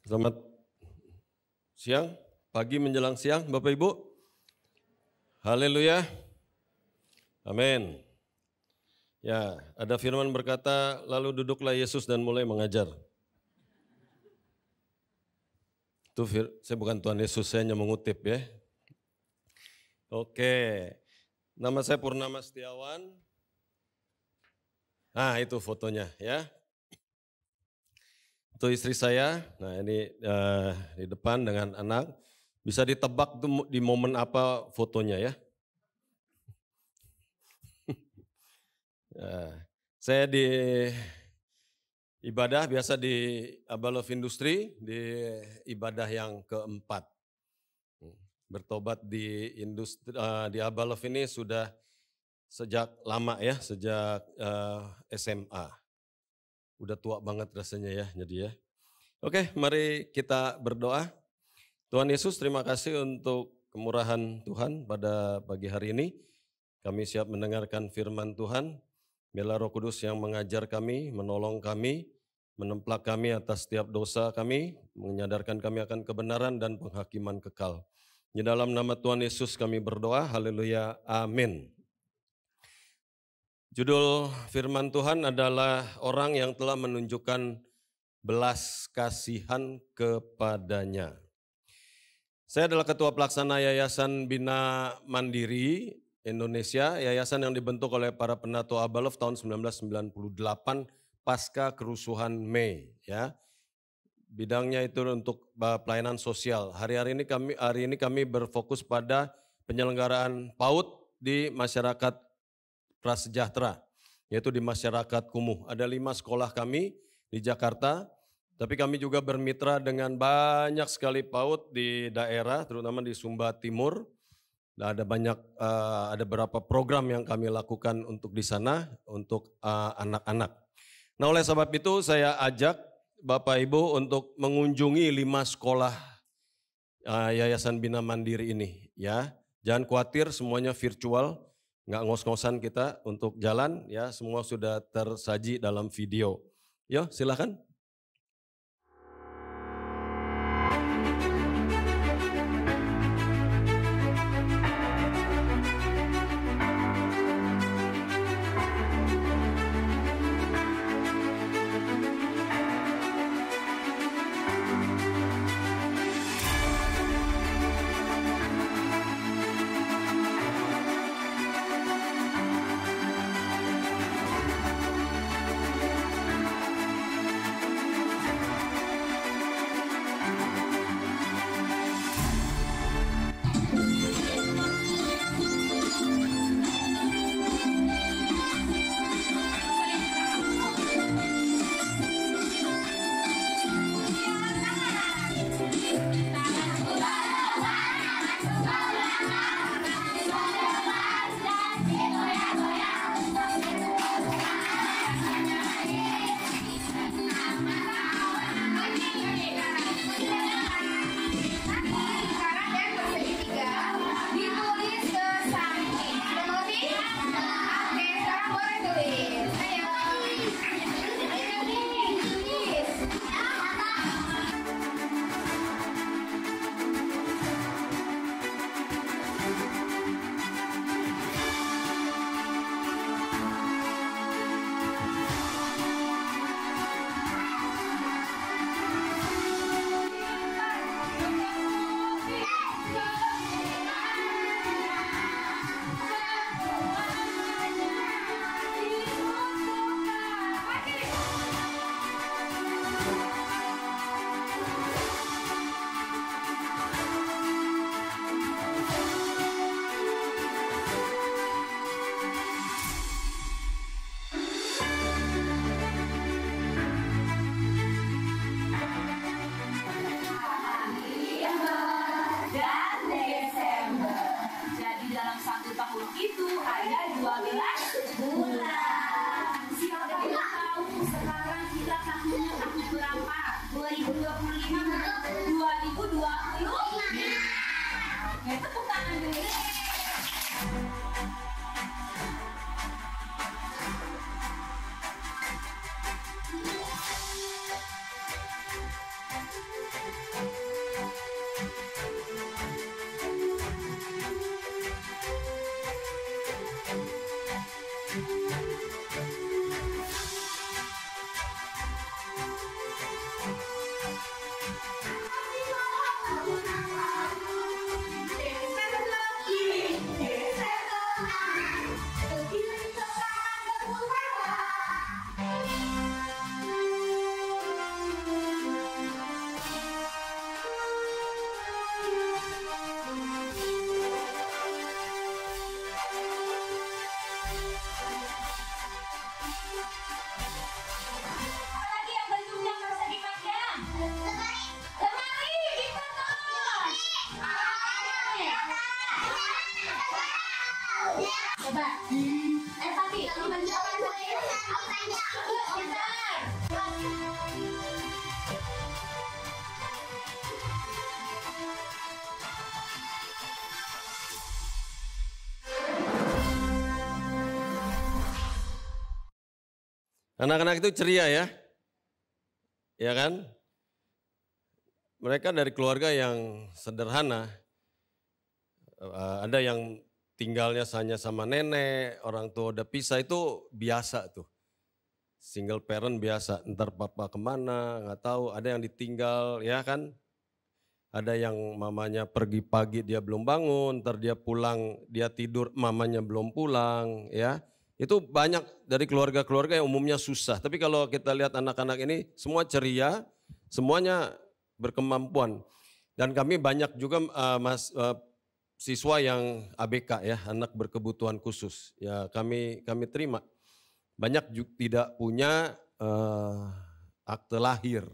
Selamat siang, pagi menjelang siang, Bapak Ibu. Haleluya. Amin. Ya, ada firman berkata, lalu duduklah Yesus dan mulai mengajar. Saya bukan Tuhan Yesus, saya hanya mengutip ya. Oke, nama saya Purnama Setiawan. Nah itu fotonya ya. Itu istri saya, nah ini di depan dengan anak. Bisa ditebak tuh di momen apa fotonya ya. Saya di ibadah biasa di Abba Love Industry, di ibadah yang keempat. Bertobat di Abba Love ini sudah sejak lama ya, sejak SMA. Udah tua banget rasanya ya, jadi ya. Oke, mari kita berdoa. Tuhan Yesus, terima kasih untuk kemurahan Tuhan pada pagi hari ini. Kami siap mendengarkan firman Tuhan. Biarlah Roh Kudus yang mengajar kami, menolong kami, menemplak kami atas setiap dosa kami, menyadarkan kami akan kebenaran dan penghakiman kekal. Di dalam nama Tuhan Yesus kami berdoa, haleluya, amin. Judul firman Tuhan adalah orang yang telah menunjukkan belas kasihan kepadanya. Saya adalah Ketua Pelaksana Yayasan Bina Mandiri Indonesia, yayasan yang dibentuk oleh para penatua Abba Love tahun 1998 pasca kerusuhan Mei. Ya. Bidangnya itu untuk pelayanan sosial. Hari ini kami berfokus pada penyelenggaraan PAUD di masyarakat prasejahtera, yaitu di masyarakat kumuh. Ada 5 sekolah kami di Jakarta, tapi kami juga bermitra dengan banyak sekali PAUD di daerah, terutama di Sumba Timur. Ada beberapa program yang kami lakukan untuk di sana, untuk anak-anak. Nah, oleh sebab itu saya ajak Bapak Ibu untuk mengunjungi 5 sekolah Yayasan Bina Mandiri ini. Ya, jangan khawatir, semuanya virtual. Nggak ngos-ngosan kita untuk jalan, ya semua sudah tersaji dalam video. Yo, silakan. Anak-anak itu ceria ya kan? Mereka dari keluarga yang sederhana. Ada yang tinggalnya hanya sama nenek, orang tua udah pisah, itu biasa tuh. Single parent biasa, ntar papa kemana nggak tahu, ada yang ditinggal ya kan. Ada yang mamanya pergi pagi dia belum bangun, ntar dia pulang dia tidur mamanya belum pulang ya. Itu banyak dari keluarga-keluarga yang umumnya susah. Tapi kalau kita lihat anak-anak ini semua ceria, semuanya berkemampuan. Dan kami banyak juga siswa yang ABK ya, anak berkebutuhan khusus. Ya kami terima. Banyak juga tidak punya akte lahir.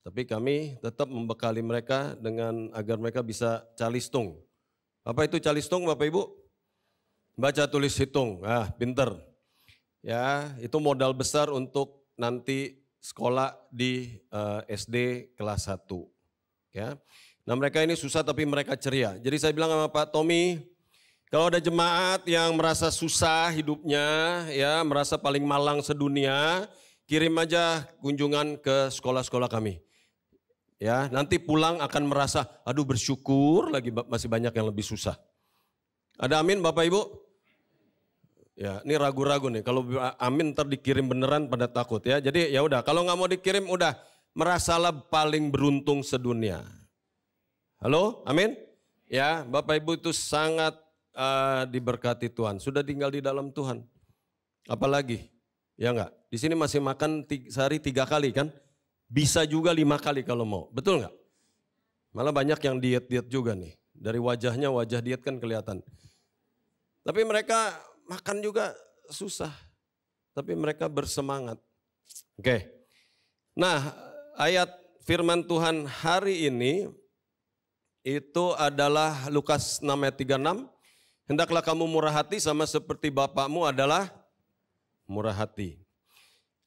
Tapi kami tetap membekali mereka dengan agar mereka bisa calistung. Apa itu calistung Bapak Ibu? Baca tulis hitung, pinter. Ya, itu modal besar untuk nanti sekolah di SD kelas 1. Ya. Nah mereka ini susah tapi mereka ceria. Jadi saya bilang sama Pak Tommy, kalau ada jemaat yang merasa susah hidupnya, ya merasa paling malang sedunia, kirim aja kunjungan ke sekolah-sekolah kami. Ya, nanti pulang akan merasa, aduh bersyukur lagi masih banyak yang lebih susah. Ada amin Bapak Ibu? Ya, ini ragu-ragu nih. Kalau amin ntar dikirim beneran pada takut ya. Jadi ya udah, kalau nggak mau dikirim udah merasalah paling beruntung sedunia. Halo, amin? Ya, Bapak Ibu itu sangat diberkati Tuhan. Sudah tinggal di dalam Tuhan. Apalagi? Ya enggak? Di sini masih makan sehari 3 kali kan? Bisa juga 5 kali kalau mau. Betul enggak? Malah banyak yang diet-diet juga nih. Dari wajahnya, wajah diet kan kelihatan. Tapi mereka makan juga susah. Tapi mereka bersemangat. Oke. Nah, ayat firman Tuhan hari ini itu adalah Lukas 6 ayat 36. Hendaklah kamu murah hati sama seperti Bapakmu adalah murah hati.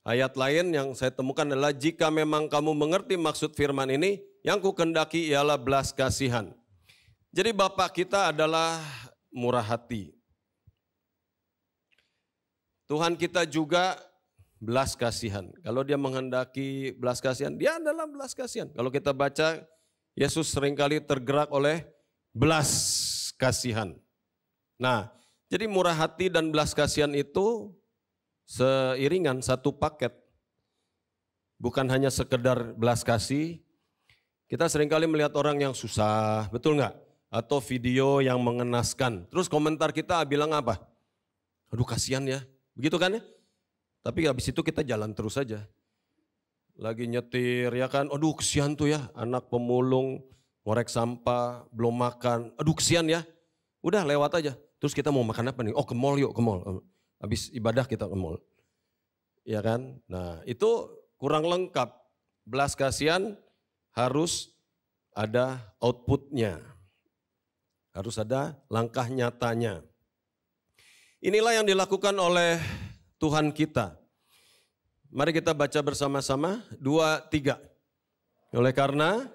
Ayat lain yang saya temukan adalah jika memang kamu mengerti maksud firman ini, yang kukendaki ialah belas kasihan. Jadi Bapak kita adalah murah hati. Tuhan kita juga belas kasihan. Kalau dia menghendaki belas kasihan, dia adalah belas kasihan. Kalau kita baca, Yesus seringkali tergerak oleh belas kasihan. Nah, jadi murah hati dan belas kasihan itu seiringan, satu paket. Bukan hanya sekedar belas kasih. Kita seringkali melihat orang yang susah, betul nggak? Atau video yang mengenaskan. Terus komentar kita bilang apa? Aduh kasihan ya. Begitu kan ya? Tapi habis itu kita jalan terus saja. Lagi nyetir ya kan, aduh kesian tuh ya, anak pemulung, ngorek sampah, belum makan, aduh kesian ya. Udah lewat aja, terus kita mau makan apa nih? Oh ke mall yuk, ke mall. Habis ibadah kita ke mall. Ya kan, nah itu kurang lengkap. Belas kasihan harus ada outputnya. Harus ada langkah nyatanya. Inilah yang dilakukan oleh Tuhan kita. Mari kita baca bersama-sama, 2, 3. Oleh karena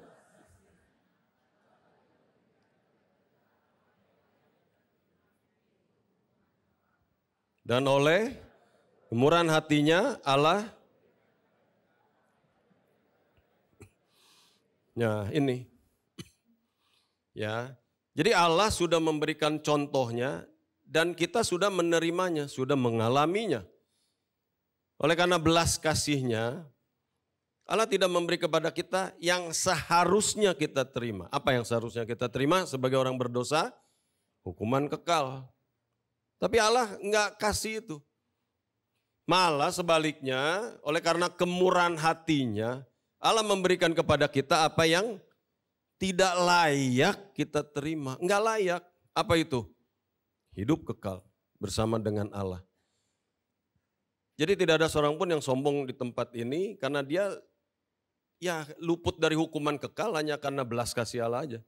dan oleh kemurahan hatinya Allah Nah, ini. Ya. Jadi Allah sudah memberikan contohnya dan kita sudah menerimanya, sudah mengalaminya. Oleh karena belas kasihnya, Allah tidak memberi kepada kita yang seharusnya kita terima. Apa yang seharusnya kita terima sebagai orang berdosa? Hukuman kekal. Tapi Allah enggak kasih itu. Malah sebaliknya, oleh karena kemurahan hatinya, Allah memberikan kepada kita apa yang tidak layak kita terima. Enggak layak. Apa itu? Hidup kekal bersama dengan Allah. Jadi tidak ada seorang pun yang sombong di tempat ini karena dia ya luput dari hukuman kekal hanya karena belas kasih Allah aja.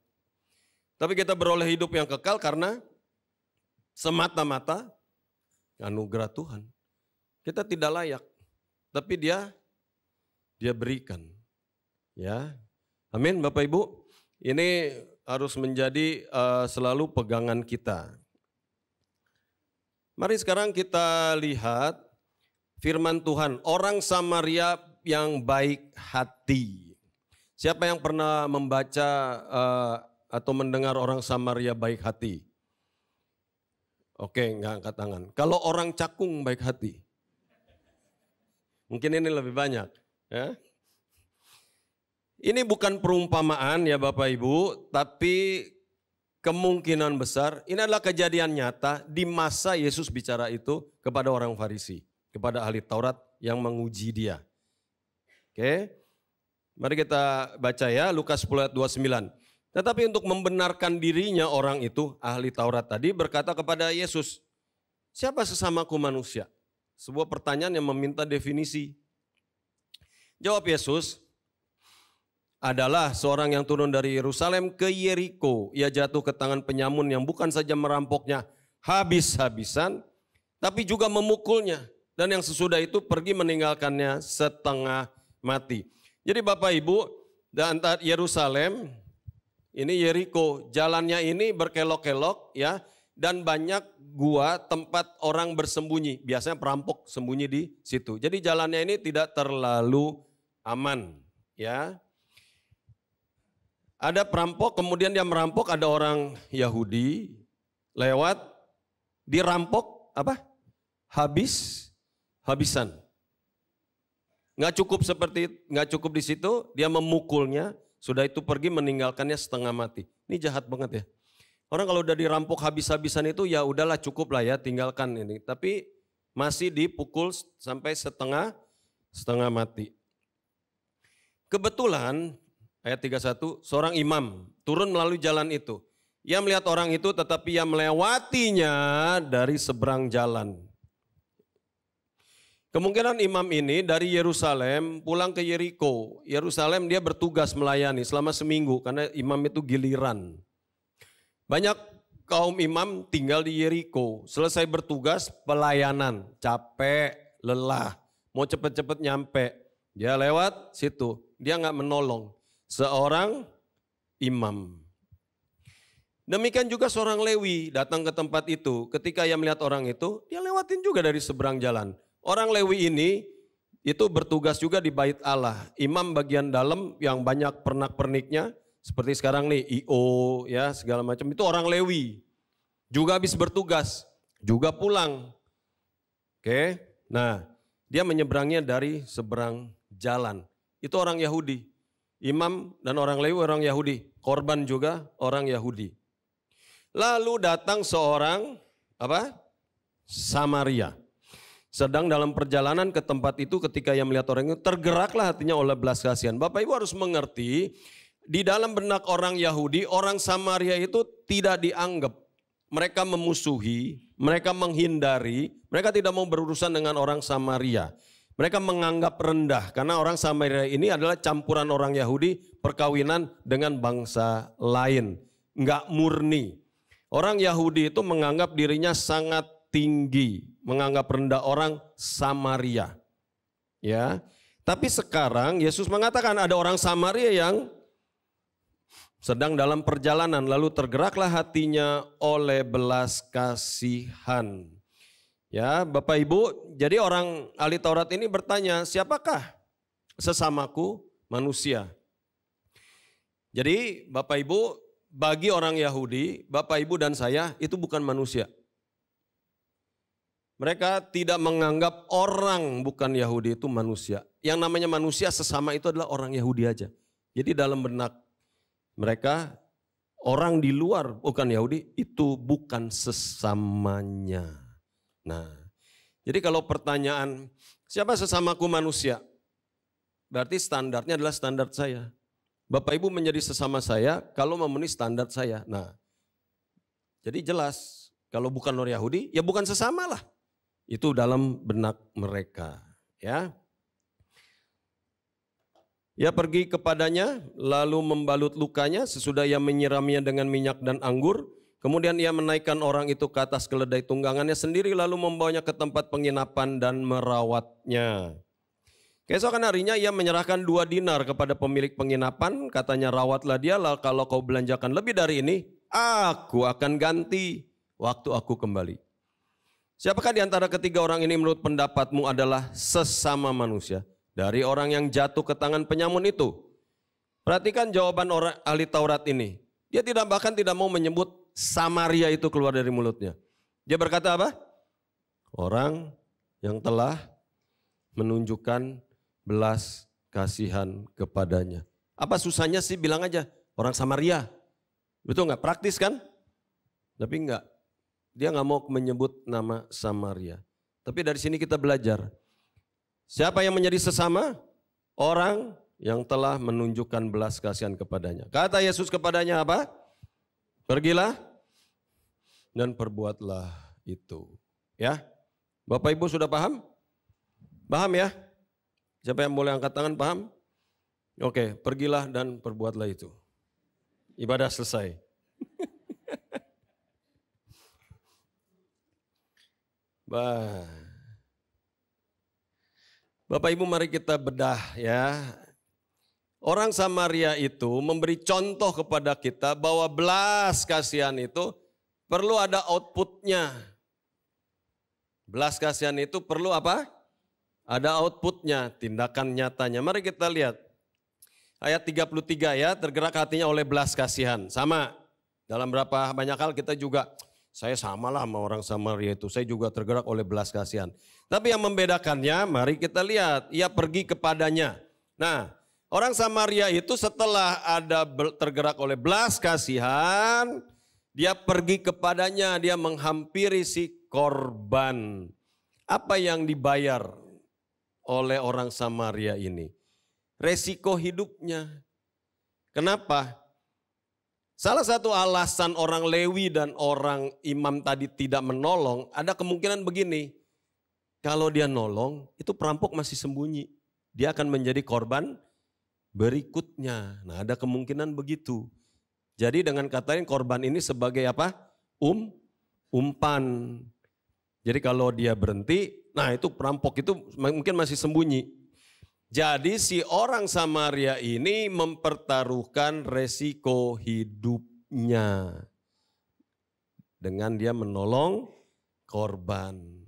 Tapi kita beroleh hidup yang kekal karena semata-mata anugerah Tuhan. Kita tidak layak, tapi dia berikan. Ya, amin Bapak Ibu. Ini harus menjadi selalu pegangan kita. Mari sekarang kita lihat firman Tuhan, orang Samaria yang baik hati. Siapa yang pernah membaca atau mendengar orang Samaria baik hati? Oke, enggak angkat tangan. Kalau orang cakung baik hati? Mungkin ini lebih banyak. Ya. Ini bukan perumpamaan ya Bapak Ibu, tapi kemungkinan besar ini adalah kejadian nyata di masa Yesus bicara itu kepada orang Farisi, kepada ahli Taurat yang menguji dia. Oke, mari kita baca ya Lukas 10 ayat 29. Tetapi untuk membenarkan dirinya orang itu, ahli Taurat tadi berkata kepada Yesus, siapa sesamaku manusia? Sebuah pertanyaan yang meminta definisi. Jawab Yesus, adalah seorang yang turun dari Yerusalem ke Yeriko. Ia jatuh ke tangan penyamun yang bukan saja merampoknya habis-habisan, tapi juga memukulnya. Dan yang sesudah itu pergi meninggalkannya setengah mati. Jadi Bapak Ibu, dan antara Yerusalem, ini Yeriko, jalannya ini berkelok-kelok ya, dan banyak gua tempat orang bersembunyi. Biasanya perampok sembunyi di situ. Jadi jalannya ini tidak terlalu aman ya. Ada perampok, kemudian dia merampok, ada orang Yahudi lewat, dirampok apa? Habisan. Nggak cukup di situ, dia memukulnya, sudah itu pergi meninggalkannya setengah mati. Ini jahat banget ya. Orang kalau udah dirampok habis-habisan itu ya udahlah cukup lah ya, tinggalkan ini. Tapi masih dipukul sampai setengah mati. Kebetulan ayat 31, seorang imam turun melalui jalan itu. Ia melihat orang itu tetapi ia melewatinya dari seberang jalan. Kemungkinan imam ini dari Yerusalem pulang ke Yeriko. Yerusalem dia bertugas melayani selama seminggu karena imam itu giliran. Banyak kaum imam tinggal di Yeriko. Selesai bertugas pelayanan, capek, lelah, mau cepet-cepet nyampe. Dia lewat situ, dia nggak menolong. Seorang imam. Demikian juga seorang Lewi datang ke tempat itu. Ketika ia melihat orang itu, dia lewatin juga dari seberang jalan. Orang Lewi ini itu bertugas juga di bait Allah. Imam bagian dalam yang banyak pernak-perniknya. Seperti sekarang nih I.O. ya segala macam. Itu orang Lewi. Juga habis bertugas. Juga pulang. Oke. Nah dia menyeberangnya dari seberang jalan. Itu orang Yahudi. Imam dan orang Lewi orang Yahudi, korban juga orang Yahudi. Lalu datang seorang Samaria. Sedang dalam perjalanan ke tempat itu ketika ia melihat orang itu tergeraklah hatinya oleh belas kasihan. Bapak Ibu harus mengerti di dalam benak orang Yahudi, orang Samaria itu tidak dianggap. Mereka memusuhi, mereka menghindari, mereka tidak mau berurusan dengan orang Samaria. Mereka menganggap rendah karena orang Samaria ini adalah campuran orang Yahudi perkawinan dengan bangsa lain. Enggak murni. Orang Yahudi itu menganggap dirinya sangat tinggi. Menganggap rendah orang Samaria. Ya. Tapi sekarang Yesus mengatakan ada orang Samaria yang sedang dalam perjalanan lalu tergeraklah hatinya oleh belas kasihan. Ya, Bapak Ibu, jadi orang ahli Taurat ini bertanya, siapakah sesamaku manusia? Jadi Bapak Ibu, bagi orang Yahudi, Bapak Ibu dan saya itu bukan manusia. Mereka tidak menganggap orang bukan Yahudi itu manusia. Yang namanya manusia sesama itu adalah orang Yahudi aja. Jadi dalam benak mereka, orang di luar bukan Yahudi itu bukan sesamanya. Nah, jadi kalau pertanyaan, siapa sesamaku manusia? Berarti standarnya adalah standar saya. Bapak Ibu menjadi sesama saya kalau memenuhi standar saya. Nah, jadi jelas kalau bukan orang Yahudi ya bukan sesama lah. Itu dalam benak mereka. Ya. Ia pergi kepadanya lalu membalut lukanya sesudah ia menyiraminya dengan minyak dan anggur. Kemudian ia menaikkan orang itu ke atas keledai tunggangannya sendiri lalu membawanya ke tempat penginapan dan merawatnya. Keesokan harinya ia menyerahkan 2 dinar kepada pemilik penginapan, katanya rawatlah dia, kalau kau belanjakan lebih dari ini, aku akan ganti waktu aku kembali. Siapakah di antara ketiga orang ini menurut pendapatmu adalah sesama manusia? Dari orang yang jatuh ke tangan penyamun itu. Perhatikan jawaban orang ahli Taurat ini. Dia bahkan tidak mau menyebut Samaria itu keluar dari mulutnya. Dia berkata apa? Orang yang telah menunjukkan belas kasihan kepadanya. Apa susahnya sih bilang aja orang Samaria. Betul nggak? Praktis kan? Tapi enggak. Dia nggak mau menyebut nama Samaria. Tapi dari sini kita belajar. Siapa yang menjadi sesama? Orang yang telah menunjukkan belas kasihan kepadanya. Kata Yesus kepadanya apa? Pergilah dan perbuatlah itu. Ya, Bapak Ibu sudah paham? Paham ya? Siapa yang boleh angkat tangan paham? Oke, pergilah dan perbuatlah itu. Ibadah selesai. Bapak Ibu mari kita bedah ya. Orang Samaria itu memberi contoh kepada kita bahwa belas kasihan itu perlu ada outputnya. Belas kasihan itu perlu apa? Ada outputnya, tindakan nyatanya. Mari kita lihat. Ayat 33 ya, tergerak hatinya oleh belas kasihan. Sama, dalam berapa banyak hal kita juga, saya samalah sama orang Samaria itu. Saya juga tergerak oleh belas kasihan. Tapi yang membedakannya, mari kita lihat. Ia pergi kepadanya. Nah, orang Samaria itu setelah ada tergerak oleh belas kasihan, dia pergi kepadanya, dia menghampiri si korban. Apa yang dibayar oleh orang Samaria ini? Resiko hidupnya. Kenapa? Salah satu alasan orang Lewi dan orang imam tadi tidak menolong, ada kemungkinan begini. Kalau dia nolong, itu perampok masih sembunyi. Dia akan menjadi korban berikutnya. Nah, ada kemungkinan begitu. Jadi dengan kata korban ini sebagai apa? Umpan. Jadi kalau dia berhenti, nah itu perampok itu mungkin masih sembunyi. Jadi si orang Samaria ini mempertaruhkan resiko hidupnya dengan dia menolong korban.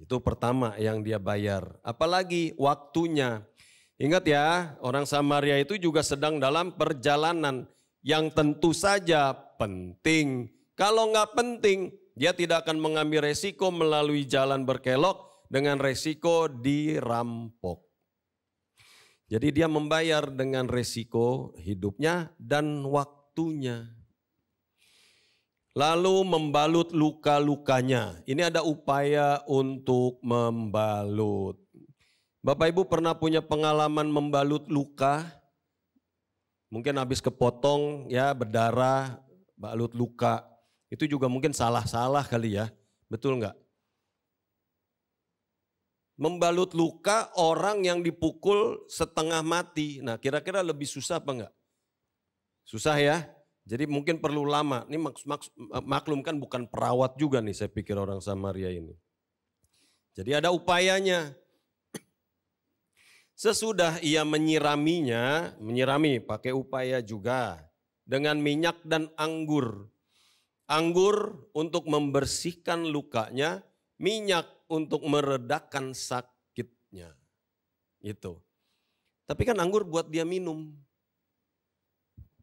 Itu pertama yang dia bayar. Apalagi waktunya. Ingat ya, orang Samaria itu juga sedang dalam perjalanan yang tentu saja penting. Kalau nggak penting, dia tidak akan mengambil resiko melalui jalan berkelok dengan resiko dirampok. Jadi dia membayar dengan resiko hidupnya dan waktunya. Lalu membalut luka-lukanya. Ini ada upaya untuk membalut. Bapak Ibu pernah punya pengalaman membalut luka? Mungkin habis kepotong ya berdarah, balut luka. Itu juga mungkin salah-salah kali ya, betul enggak? Membalut luka orang yang dipukul setengah mati. Nah kira-kira lebih susah apa enggak? Susah ya, jadi mungkin perlu lama. Ini maklum kan bukan perawat juga nih saya pikir orang Samaria ini. Jadi ada upayanya. Sesudah ia menyirami pakai upaya juga dengan minyak dan anggur. Anggur untuk membersihkan lukanya, minyak untuk meredakan sakitnya. Itu. Tapi kan anggur buat dia minum.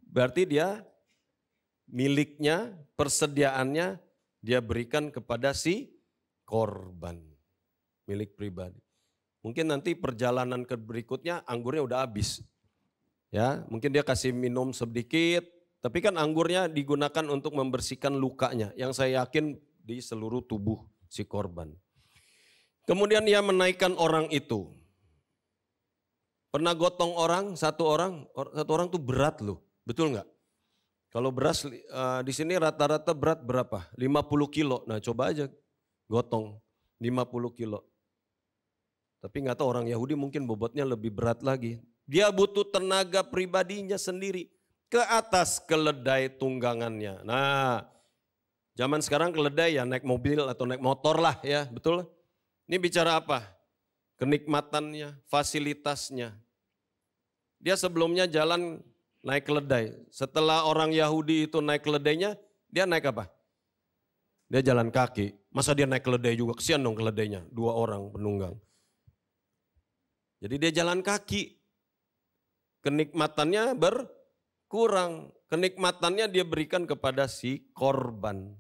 berarti dia miliknya, persediaannya dia berikan kepada si korban, milik pribadi. Mungkin nanti perjalanan ke berikutnya anggurnya udah habis. Ya, mungkin dia kasih minum sedikit, tapi kan anggurnya digunakan untuk membersihkan lukanya yang saya yakin di seluruh tubuh si korban. Kemudian dia menaikkan orang itu. Pernah gotong orang, satu orang tuh berat loh, betul nggak? Kalau beras di sini rata-rata berat berapa? 50 kilo. Nah coba aja gotong 50 kilo. Tapi nggak tahu orang Yahudi mungkin bobotnya lebih berat lagi. Dia butuh tenaga pribadinya sendiri ke atas keledai tunggangannya. Nah zaman sekarang keledai ya naik mobil atau naik motor lah ya, betul? Ini bicara apa? Kenikmatannya, fasilitasnya. Dia sebelumnya jalan naik keledai. Setelah orang Yahudi itu naik keledainya, dia naik apa? Dia jalan kaki. Masa dia naik keledai juga? Kesian dong keledainya, 2 orang penunggang. Jadi dia jalan kaki. Kenikmatannya berkurang. Kenikmatannya dia berikan kepada si korban.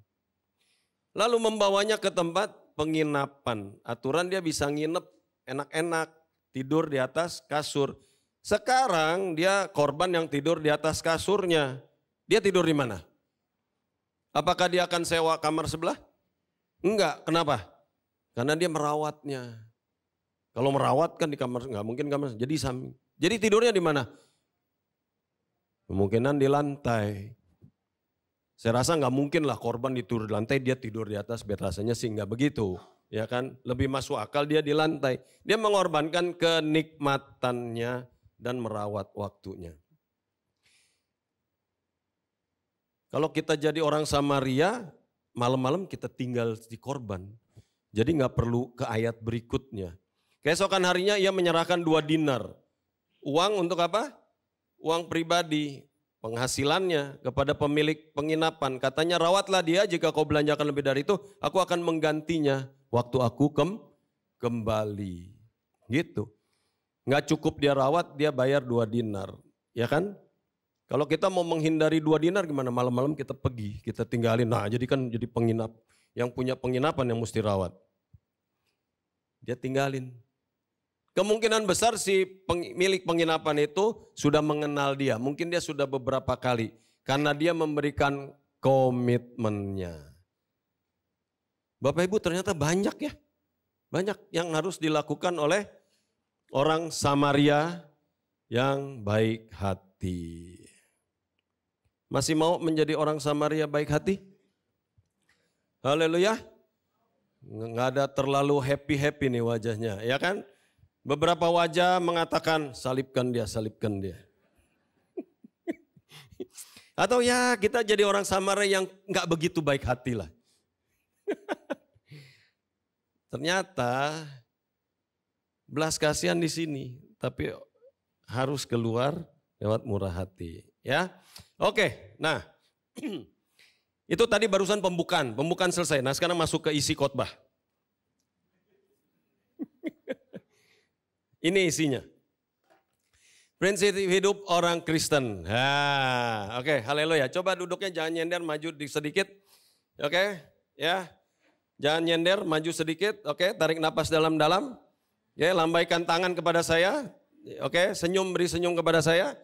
Lalu membawanya ke tempat penginapan. Aturan dia bisa nginep enak-enak, tidur di atas kasur. Sekarang dia korban yang tidur di atas kasurnya. Dia tidur di mana? Apakah dia akan sewa kamar sebelah? Enggak, kenapa? Karena dia merawatnya. Kalau merawat kan di kamar, enggak mungkin kamar, jadi samping. Jadi tidurnya di mana? Kemungkinan di lantai. Saya rasa enggak mungkin lah korban tidur di lantai, dia tidur di atas bed, rasanya sih enggak begitu. Ya kan, lebih masuk akal dia di lantai. Dia mengorbankan kenikmatannya dan merawat waktunya. Kalau kita jadi orang Samaria, malam-malam kita tinggal di korban. Jadi nggak perlu ke ayat berikutnya. Keesokan harinya ia menyerahkan 2 dinar. Uang untuk apa? Uang pribadi, penghasilannya kepada pemilik penginapan. Katanya rawatlah dia, jika kau belanjakan lebih dari itu, aku akan menggantinya waktu aku kembali. Gitu. Nggak cukup dia rawat, dia bayar 2 dinar. Ya kan? Kalau kita mau menghindari 2 dinar gimana? Malam-malam kita pergi, kita tinggalin. Nah jadi kan jadi penginap, yang punya penginapan yang mesti rawat. Dia tinggalin. Kemungkinan besar si pemilik penginapan itu sudah mengenal dia. Mungkin dia sudah beberapa kali. Karena dia memberikan komitmennya. Bapak Ibu ternyata banyak ya. Banyak yang harus dilakukan oleh orang Samaria yang baik hati. Masih mau menjadi orang Samaria baik hati? Haleluya. Nggak ada terlalu happy-happy nih wajahnya, ya kan? Beberapa wajah mengatakan salibkan dia, salibkan dia. Atau ya kita jadi orang Samaria yang nggak begitu baik hati lah. Ternyata belas kasihan di sini, tapi harus keluar lewat murah hati, ya. Oke, nah itu tadi barusan pembukaan selesai. Nah sekarang masuk ke isi khotbah. Ini isinya. Prinsip hidup orang Kristen. Oke, haleluya. Coba duduknya jangan nyender, maju sedikit. Oke, ya. Jangan nyender, maju sedikit. Oke, tarik napas dalam-dalam. Ya, lambaikan tangan kepada saya. Oke, senyum, beri senyum kepada saya.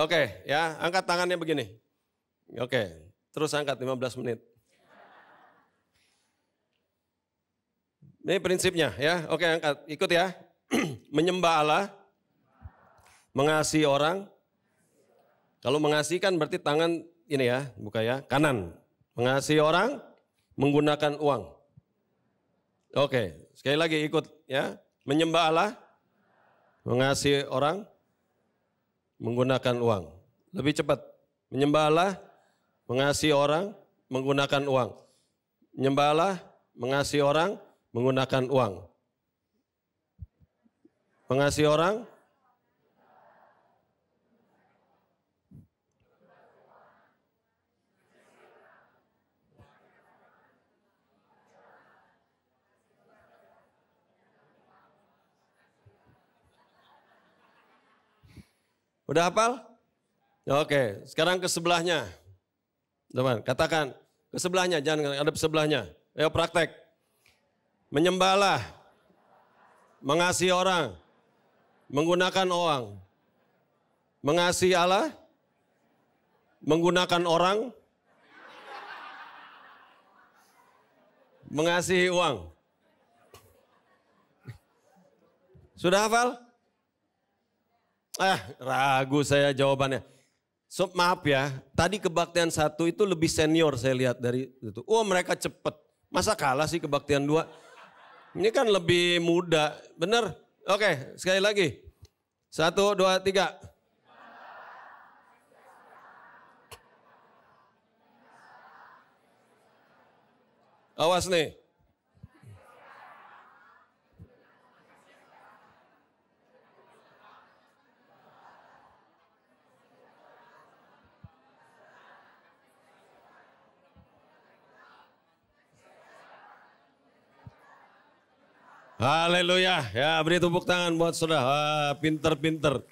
Oke, ya, angkat tangannya begini. Oke, terus angkat 15 menit. Ini prinsipnya ya. Oke, angkat, ikut ya. Menyembah Allah, mengasihi orang. Kalau mengasihi kan berarti tangan ini ya, buka ya, kanan. Mengasihi orang, menggunakan uang. Oke, sekali lagi ikut ya. Menyembah Allah, mengasihi orang, menggunakan uang. Lebih cepat. Menyembah Allah, mengasihi orang, menggunakan uang. Menyembah Allah, mengasihi orang, menggunakan uang. Mengasihi orang, udah hafal? Oke, sekarang ke sebelahnya. Teman, katakan ke sebelahnya, jangan ada sebelahnya. Ayo praktek. Menyembah Allah, mengasihi orang, menggunakan uang. Mengasihi Allah, menggunakan orang, mengasihi uang. Sudah hafal? Ragu saya jawabannya. So, maaf ya, tadi kebaktian 1 itu lebih senior saya lihat dari itu. Oh mereka cepet, masa kalah sih kebaktian 2? Ini kan lebih muda, bener? Oke, sekali lagi. 1, 2, 3. Awas nih. Haleluya, ya beri tepuk tangan buat saudara, pinter-pinter.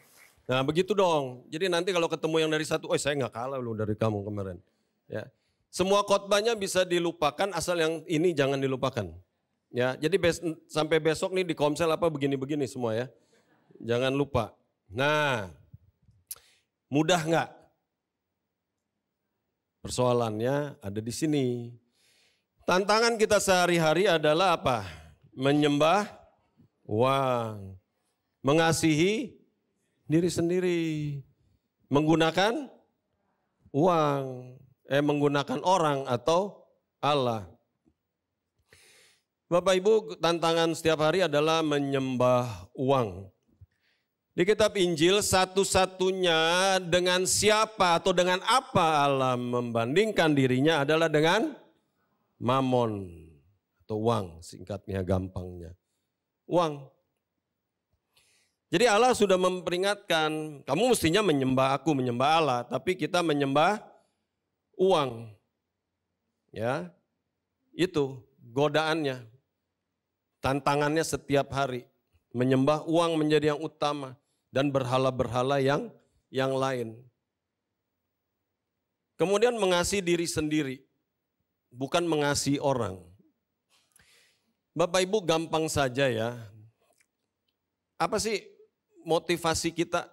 Nah begitu dong, jadi nanti kalau ketemu yang dari 1, saya nggak kalah loh dari kamu kemarin. Ya, semua khotbahnya bisa dilupakan asal yang ini jangan dilupakan. Ya, jadi sampai besok nih di komsel apa begini-begini semua ya, jangan lupa. Nah, mudah nggak? Persoalannya ada di sini. Tantangan kita sehari-hari adalah apa? Menyembah uang, mengasihi diri sendiri, menggunakan uang, menggunakan orang atau Allah. Bapak Ibu, tantangan setiap hari adalah menyembah uang. Di kitab Injil satu-satunya dengan siapa atau dengan apa Allah membandingkan dirinya adalah dengan mamon. Atau uang, singkatnya gampangnya. Uang. Jadi Allah sudah memperingatkan, kamu mestinya menyembah aku, menyembah Allah, tapi kita menyembah uang. Ya, itu godaannya, tantangannya setiap hari. Menyembah uang menjadi yang utama dan berhala-berhala yang lain. Kemudian mengasihi diri sendiri, bukan mengasihi orang. Bapak Ibu gampang saja ya. Apa sih motivasi kita?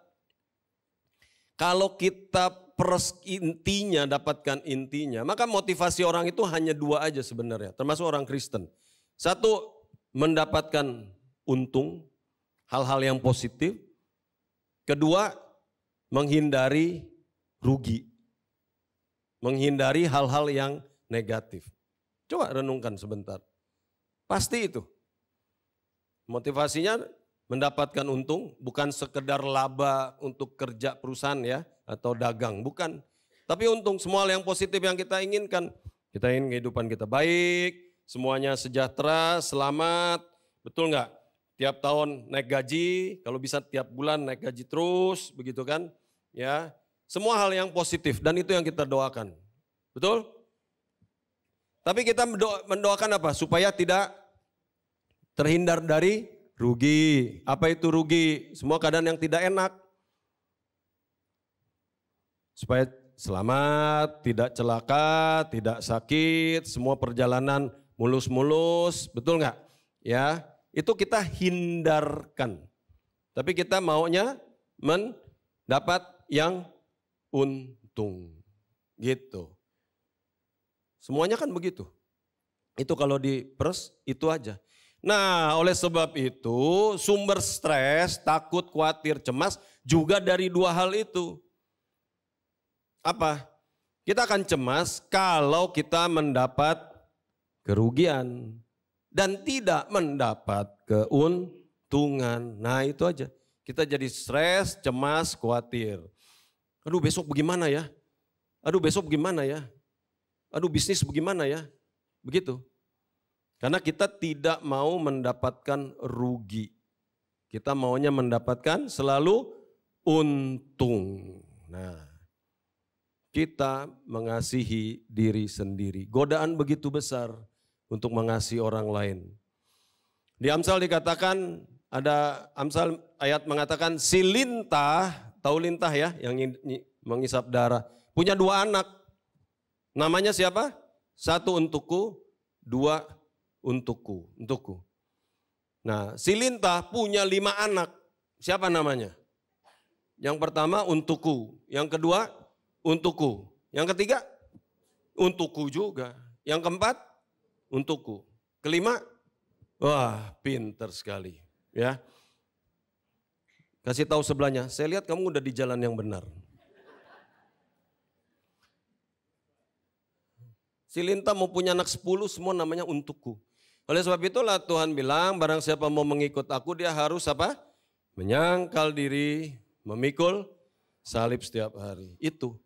Kalau kita peres intinya, dapatkan intinya, maka motivasi orang itu hanya 2 aja sebenarnya, termasuk orang Kristen. 1, mendapatkan untung, hal-hal yang positif. 2, menghindari rugi. Menghindari hal-hal yang negatif. Coba renungkan sebentar. Pasti itu. Motivasinya mendapatkan untung, bukan sekedar laba untuk kerja perusahaan ya, atau dagang, bukan. Tapi untung, semua hal yang positif yang kita inginkan. Kita ingin kehidupan kita baik, semuanya sejahtera, selamat, betul nggak? Tiap tahun naik gaji, kalau bisa tiap bulan naik gaji terus, begitu kan? Ya, semua hal yang positif dan itu yang kita doakan. Betul? Tapi kita mendoakan apa? Supaya tidak terhindar dari rugi. Apa itu rugi? Semua keadaan yang tidak enak. Supaya selamat, tidak celaka, tidak sakit, semua perjalanan mulus-mulus, betul nggak? Ya, itu kita hindarkan. Tapi kita maunya mendapat yang untung. Gitu. Semuanya kan begitu. Itu kalau diperes, itu aja. Nah, oleh sebab itu sumber stres, takut, khawatir, cemas juga dari 2 hal itu. Apa? Kita akan cemas kalau kita mendapat kerugian dan tidak mendapat keuntungan. Nah, itu aja. Kita jadi stres, cemas, khawatir. Aduh, besok bagaimana ya? Aduh, besok bagaimana ya? Aduh, bisnis bagaimana ya? Begitu. Karena kita tidak mau mendapatkan rugi. Kita maunya mendapatkan selalu untung. Nah, kita mengasihi diri sendiri. Godaan begitu besar untuk mengasihi orang lain. Di Amsal dikatakan, ada Amsal ayat mengatakan si lintah, tahu lintah ya, yang mengisap darah. Punya 2 anak. Namanya siapa? 1 untukku, 2 untukku. Nah, si Lintah punya 5 anak. Siapa namanya? Yang pertama untukku, yang kedua untukku, yang ketiga untukku juga, yang keempat untukku, kelima, wah pinter sekali ya. Kasih tahu sebelahnya, saya lihat kamu udah di jalan yang benar. Si Lintah mau punya anak 10 semua namanya untukku. Oleh sebab itulah Tuhan bilang barang siapa mau mengikut aku dia harus apa? Menyangkal diri, memikul salib setiap hari. Itu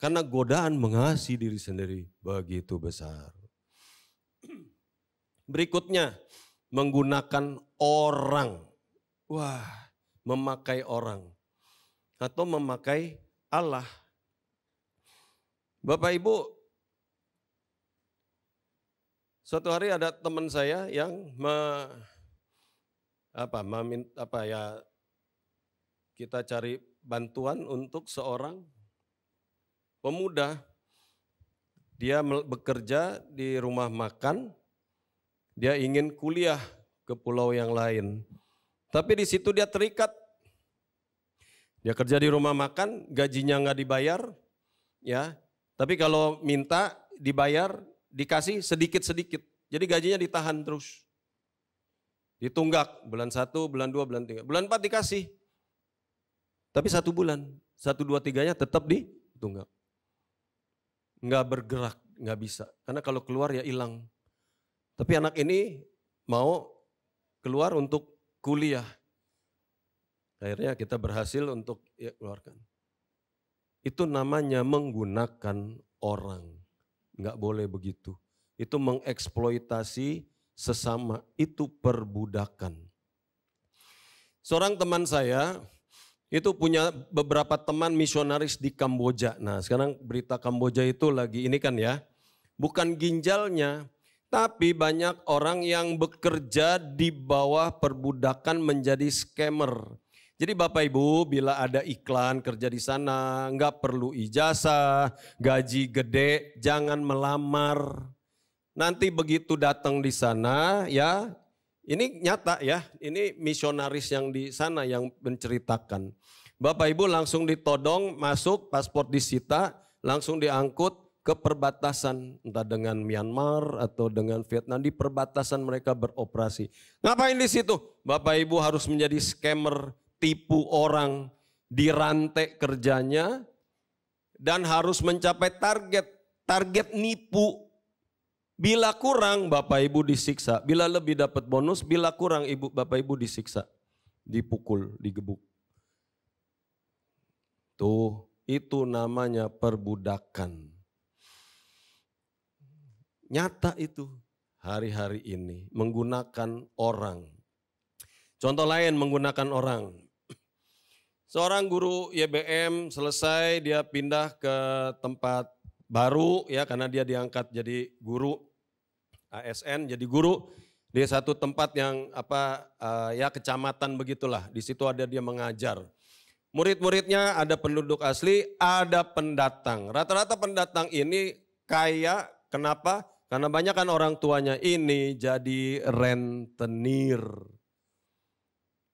karena godaan mengasihi diri sendiri begitu besar. Berikutnya menggunakan orang. Wah, memakai orang atau memakai Allah. Bapak Ibu, suatu hari ada teman saya yang kita cari bantuan untuk seorang pemuda. Dia bekerja di rumah makan, dia ingin kuliah ke pulau yang lain. Tapi di situ dia terikat. Dia kerja di rumah makan, gajinya nggak dibayar, ya. Tapi kalau minta dibayar, dikasih sedikit-sedikit. Jadi gajinya ditahan terus. Ditunggak bulan 1, bulan 2, bulan 3. Bulan 4 dikasih. Tapi 1 bulan, 1, 2, 3-nya tetap ditunggak. Nggak bergerak, nggak bisa. Karena kalau keluar ya hilang. Tapi anak ini mau keluar untuk kuliah. Akhirnya kita berhasil untuk keluarkan. Itu namanya menggunakan orang. Enggak boleh begitu. Itu mengeksploitasi sesama, itu perbudakan. Seorang teman saya itu punya beberapa teman misionaris di Kamboja. Nah, sekarang berita Kamboja itu lagi ini kan ya. Bukan ginjalnya, tapi banyak orang yang bekerja di bawah perbudakan menjadi scammer. Jadi Bapak Ibu bila ada iklan kerja di sana, nggak perlu ijazah, gaji gede, jangan melamar. Nanti begitu datang di sana ya, ini nyata ya, ini misionaris yang di sana yang menceritakan. Bapak Ibu langsung ditodong, masuk, paspor disita, langsung diangkut ke perbatasan. Entah dengan Myanmar atau dengan Vietnam, di perbatasan mereka beroperasi. Ngapain di situ? Bapak Ibu harus menjadi scammer, tipu orang, dirantai kerjanya, dan harus mencapai target nipu. Bila kurang Bapak Ibu disiksa, bila lebih dapat bonus, bila kurang Bapak Ibu disiksa, dipukul, digebuk. Tuh, itu namanya perbudakan. Nyata itu hari-hari ini menggunakan orang. Contoh lain menggunakan orang. Seorang guru YBM selesai dia pindah ke tempat baru ya karena dia diangkat jadi guru ASN jadi guru di satu tempat yang kecamatan begitulah. Di situ ada dia mengajar. Murid-muridnya ada penduduk asli, ada pendatang. Rata-rata pendatang ini kaya, kenapa? Karena banyak kan orang tuanya ini jadi rentenir.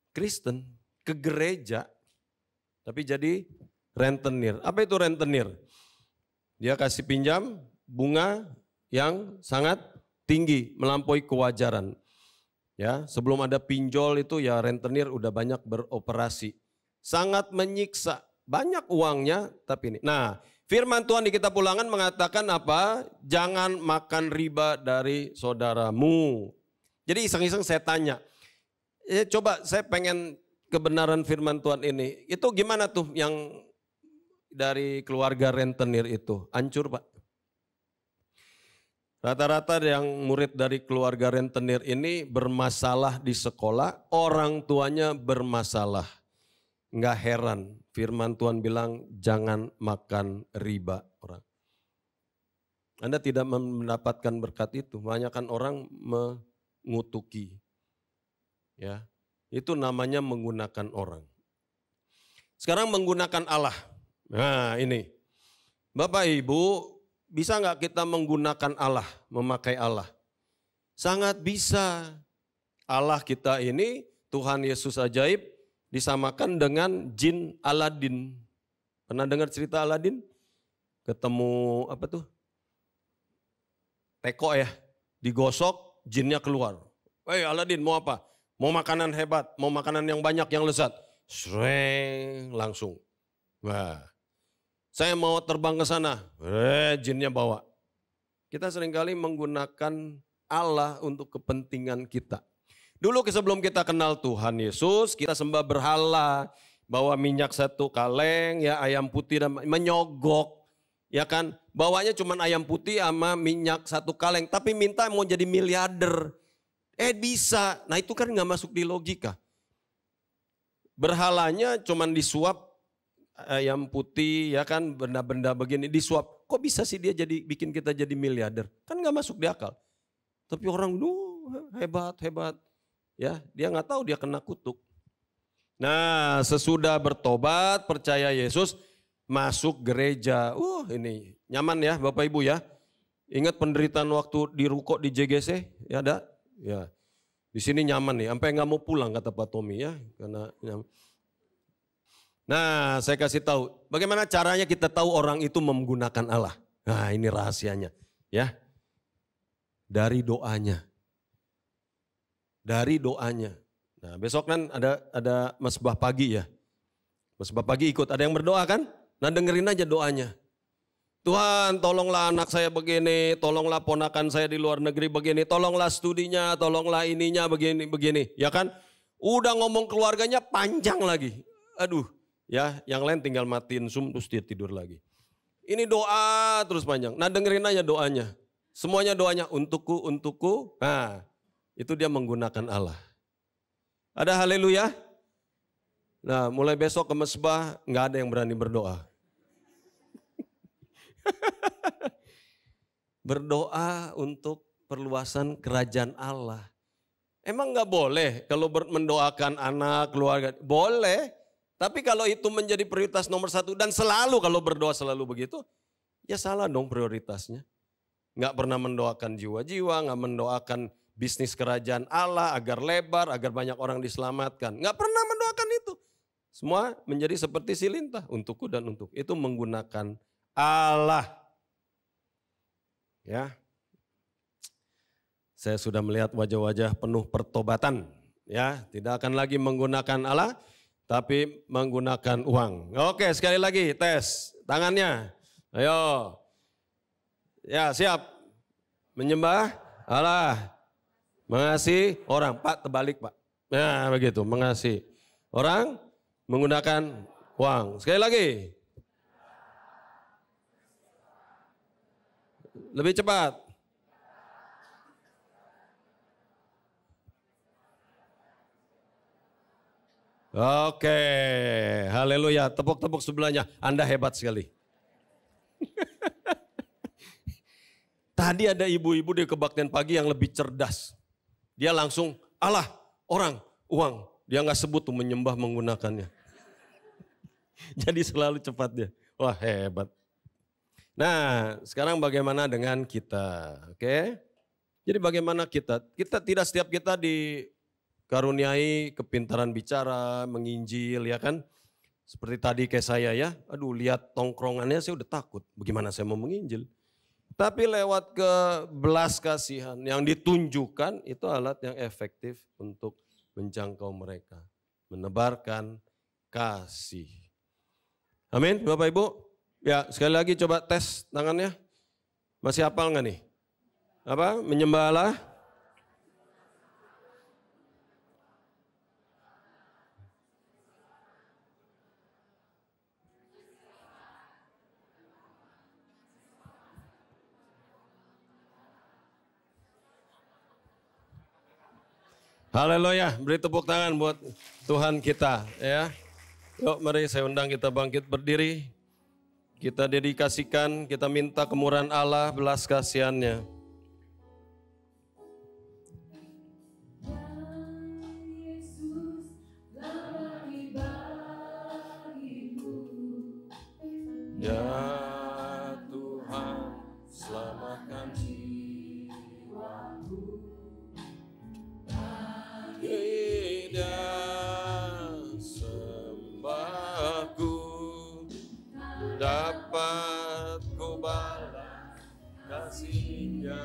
Kristen ke gereja tapi jadi rentenir. Apa itu rentenir? Dia kasih pinjam bunga yang sangat tinggi, melampaui kewajaran. Ya, sebelum ada pinjol itu ya rentenir udah banyak beroperasi. Sangat menyiksa, banyak uangnya tapi ini. Nah, firman Tuhan di kitab Ulangan mengatakan apa? Jangan makan riba dari saudaramu. Jadi iseng-iseng saya tanya, coba saya pengen kebenaran firman Tuhan ini. Itu gimana tuh yang dari keluarga rentenir itu? Hancur Pak. Rata-rata yang murid dari keluarga rentenir ini bermasalah di sekolah, orang tuanya bermasalah. Enggak heran, firman Tuhan bilang jangan makan riba orang. Anda tidak mendapatkan berkat itu, kebanyakan orang mengutuki. Ya, itu namanya menggunakan orang. Sekarang menggunakan Allah. Nah ini, Bapak Ibu, bisa nggak kita menggunakan Allah, memakai Allah? Sangat bisa. Allah kita ini, Tuhan Yesus ajaib, disamakan dengan jin Aladin. Pernah dengar cerita Aladin? Ketemu apa tuh? Teko ya, digosok, jinnya keluar. Hei Aladin mau apa? Mau makanan hebat, mau makanan yang banyak, yang lezat. Sreng, langsung. Wah, saya mau terbang ke sana, jinnya bawa. Kita seringkali menggunakan Allah untuk kepentingan kita. Dulu sebelum kita kenal Tuhan Yesus, kita sembah berhala, bawa minyak satu kaleng, ya ayam putih dan menyogok, ya kan? Bawanya cuma ayam putih sama minyak satu kaleng, tapi minta mau jadi miliarder. Bisa, nah itu kan nggak masuk di logika. Berhalanya cuma disuap ayam putih, ya kan, benda-benda begini disuap. Kok bisa sih dia jadi bikin kita jadi miliarder? Kan nggak masuk di akal. Tapi orang hebat. Ya, dia nggak tahu dia kena kutuk. Nah, sesudah bertobat, percaya Yesus, masuk gereja. Ini nyaman ya Bapak Ibu ya. Ingat penderitaan waktu di ruko di JGC? Ya ada? Ya. Di sini nyaman nih, sampai nggak mau pulang kata Pak Tommy ya, karena nyaman. Nah, saya kasih tahu bagaimana caranya kita tahu orang itu menggunakan Allah. Nah, ini rahasianya, ya. Dari doanya. Dari doanya. Nah, besok kan ada mesbah pagi ya. Mesbah pagi ikut, ada yang berdoa kan? Nah, dengerin aja doanya. Tuhan, tolonglah anak saya begini, tolonglah ponakan saya di luar negeri begini, tolonglah studinya, tolonglah ininya begini, ya kan? Udah ngomong keluarganya panjang lagi. Aduh, ya, yang lain tinggal matiin Zoom terus dia tidur lagi. Ini doa terus panjang. Nah, dengerin aja doanya. Semuanya doanya untukku. Nah, itu dia menggunakan Allah. Ada haleluya? Nah, mulai besok ke mesbah nggak ada yang berani berdoa. Berdoa untuk perluasan kerajaan Allah. Emang nggak boleh kalau mendoakan anak, keluarga? Boleh, tapi kalau itu menjadi prioritas nomor satu dan selalu kalau berdoa selalu begitu, ya salah dong prioritasnya. Nggak pernah mendoakan jiwa-jiwa, nggak mendoakan bisnis kerajaan Allah agar lebar, agar banyak orang diselamatkan. Nggak pernah mendoakan itu. Semua menjadi seperti silintah, untukku dan untuk. Itu menggunakan Allah. Ya, saya sudah melihat wajah-wajah penuh pertobatan. Ya, tidak akan lagi menggunakan Allah, tapi menggunakan uang. Oke, sekali lagi tes tangannya. Ayo, ya siap. Menyembah Allah, mengasihi orang. Pak, terbalik Pak. Nah begitu, mengasihi orang, menggunakan uang. Sekali lagi. Lebih cepat. Oke, haleluya. Tepuk-tepuk sebelahnya. Anda hebat sekali. Tadi ada ibu-ibu di kebaktian pagi yang lebih cerdas. Dia langsung Allah, orang, uang. Dia nggak sebut tuh menyembah menggunakannya. Jadi selalu cepat dia. Wah hebat. Nah, sekarang bagaimana dengan kita? Oke. Jadi bagaimana kita? Kita tidak setiap kita dikaruniai kepintaran bicara, menginjil ya kan? Seperti tadi kayak saya ya. Aduh, lihat tongkrongannya saya udah takut. Bagaimana saya mau menginjil? Tapi lewat belas kasihan yang ditunjukkan itu alat yang efektif untuk menjangkau mereka. Menebarkan kasih. Amin Bapak Ibu. Ya sekali lagi coba tes tangannya. Masih hafal nggak nih? Apa? Menyembah Allah. Haleluya, beri tepuk tangan buat Tuhan kita ya. Yuk mari saya undang kita bangkit berdiri. Kita dedikasikan, kita minta kemurahan Allah, belas kasihannya. Ya Tuhan, selamatkan jiwaku. Tidak sembahku dapat ku balas kasih-Nya.